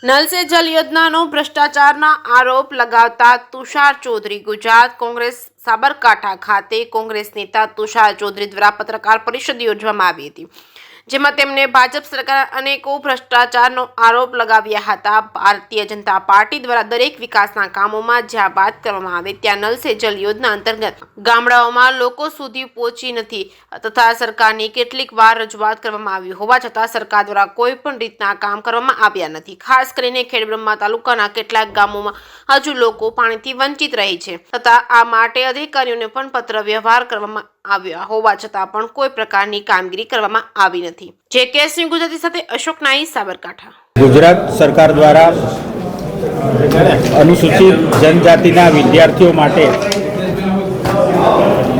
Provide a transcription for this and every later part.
नल से जल योजनाનો ભ્રષ્ટાચારના આરોપ લગાવતા તુષાર ચૌધરી ગુજરાત કોંગ્રેસ સાબરકાંઠા ખાતે કોંગ્રેસ નેતા તુષાર ચૌધરી દ્વારા પત્રકાર પરિષદ યોજવામાં આવી હતી, જેમાં તેમણે ભાજપ સરકાર અનેકો ભ્રષ્ટાચારનો આરોપ લગાવ્યા હતા। ભારતીય જનતા પાર્ટી દ્વારા દરેક વિકાસના કામોમાં જ્યાં વાત કરવામાં આવે ત્યાં નલ સે જલ યોજના અંતર્ગત ગામડાઓમાં લોકો સુધી પહોંચી નથી તથા સરકારની કેટલીક વાર રજૂઆત કરવામાં આવી હોવા છતાં સરકાર દ્વારા કોઈ પણ રીતના કામ કરવામાં આવ્યા નથી। ખાસ કરીને ખેડબ્રહ્મા તાલુકાના કેટલાક ગામોમાં હજુ લોકો પાણીથી વંચિત રહે છે તથા આ માટે અધિકારીઓને પણ પત્ર વ્યવહાર કરવામાં આવ્યા હોવા છતાં પણ કોઈ પ્રકારની કામગીરી કરવામાં આવી નથી। જે કેસની ગુજરાતી સાથે અશોક નાઈ, સાબરકાંઠા। ગુજરાત સરકાર દ્વારા અનુસૂચિત જનજાતિના વિદ્યાર્થીઓ માટે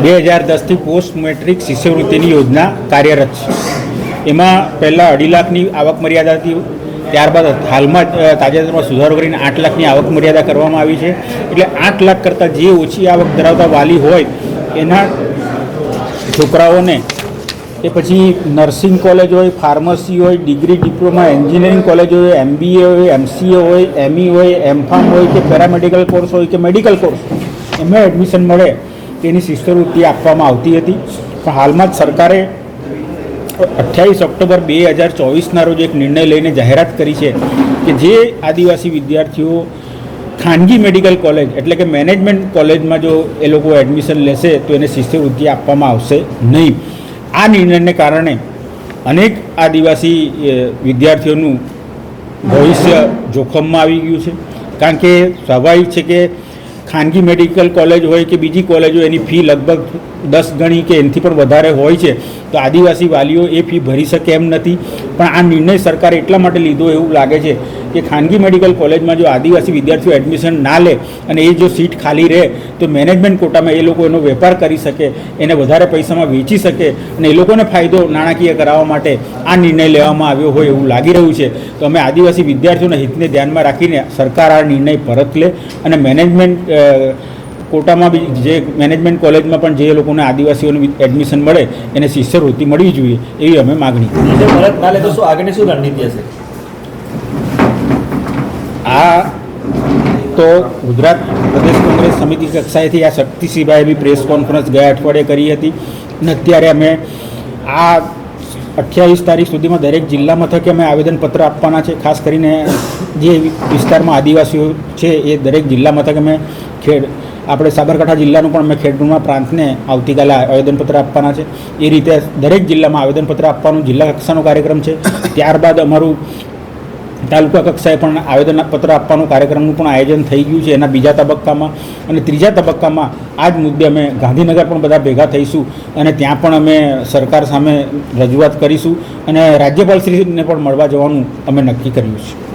2010 થી પોસ્ટ મેટ્રિક શિષ્યવૃત્તિની યોજના કાર્યરત છે। એમાં પહેલાં 2.5 લાખની આવક મર્યાદા હતી, ત્યારબાદ હાલમાં તાજેતરમાં સુધારો કરીને 8 લાખની આવક મર્યાદા કરવામાં આવી છે। એટલે 8 લાખ કરતાં જે ઓછી આવક ધરાવતા વાલી હોય એના છોકરાઓને એ પછી નર્સિંગ કોલેજ હોય, ફાર્મસી હોય, ડિગ્રી ડિપ્લોમા એન્જિનિયરિંગ કોલેજ હોય, MBA હોય, MCA હોય, ME હોય, M.Pharm હોય કે પેરામેડિકલ કોર્સ હોય કે મેડિકલ કોર્સ, એમાં એડમિશન મળે તેની શિષ્યવૃત્તિ આપવામાં આવતી હતી। પણ હાલમાં જ સરકારે 28 ઓક્ટોબર 2024ના રોજ એક નિર્ણય લઈને જાહેરાત કરી છે કે જે આદિવાસી વિદ્યાર્થીઓ ખાનગી મેડિકલ કોલેજ એટલે કે મેનેજમેન્ટ કોલેજમાં જો એ લોકો એડમિશન લેશે તો એને શિષ્યવૃત્તિ આપવામાં આવશે નહીં। આ નિર્ણયને કારણે અનેક આદિવાસી વિદ્યાર્થીઓનું ભવિષ્ય જોખમમાં આવી ગયું છે, કારણ કે સ્વાભાવિક છે કે ખાનગી મેડિકલ કોલેજ હોય કે બીજી કોલેજ હોય એની ફી લગભગ 10 ગણી કે એનાથી પણ વધારે હોય છે, તો આદિવાસી વાલીઓ એ ફી ભરી શકે એમ નથી। પણ આ નિર્ણય સરકારે એટલા માટે લીધો એવું લાગે છે કે ખાનગી મેડિકલ કોલેજમાં જો આદિવાસી વિદ્યાર્થીઓ એડમિશન ના લે અને એ જો સીટ ખાલી રહે તો મેનેજમેન્ટ કોટામાં એ લોકો એનો વેપાર કરી શકે, એને વધારે પૈસામાં વેચી શકે અને એ લોકોને ફાયદો નાણાકીય કરાવવા માટે આ નિર્ણય લેવામાં આવ્યો હોય એવું લાગી રહ્યું છે। તો અમે આદિવાસી વિદ્યાર્થીઓના હિતને ધ્યાનમાં રાખીને સરકાર આ નિર્ણય પરત લે અને મેનેજમેન્ટ કોટામાં બી જે મેનેજમેન્ટ કોલેજમાં પણ જે લોકોને આદિવાસીઓને એડમિશન મળે એને શિષ્યવૃત્તિ મળવી જોઈએ એવી અમે માગણી કરી। પરત ના લે તો શું આગળની શું રણનીતિ હશે? આ તો ગુજરાત પ્રદેશ કોંગ્રેસ સમિતિ કક્ષાએથી આ શક્તિસિંહભાઈએ બી પ્રેસ કોન્ફરન્સ ગયા અઠવાડિયે કરી હતી અને અત્યારે અમે આ 28 તારીખ સુધીમાં દરેક જિલ્લા મથકે અમે આવેદનપત્ર આપવાના છે। ખાસ કરીને જે વિસ્તારમાં આદિવાસીઓ છે એ દરેક જિલ્લા મથકે અમે આપણે સાબરકાંઠા જિલ્લાનું પણ અમે ખેડબ્રહ્મા પ્રાંતને આવતીકાલે આવેદનપત્ર આપવાના છે। એ રીતે દરેક જિલ્લામાં આવેદનપત્ર આપવાનું જિલ્લા કક્ષાનો કાર્યક્રમ છે। ત્યારબાદ અમારું તાલુકા કક્ષાએ પણ આવેદનપત્ર આપવાનું કાર્યક્રમનું પણ આયોજન થઈ ગયું છે એના બીજા તબક્કામાં, અને ત્રીજા તબક્કામાં આ જ મુદ્દે અમે ગાંધીનગર પણ બધા ભેગા થઈશું અને ત્યાં પણ અમે સરકાર સામે રજૂઆત કરીશું અને રાજ્યપાલશ્રીને પણ મળવા જવાનું અમે નક્કી કર્યું છે।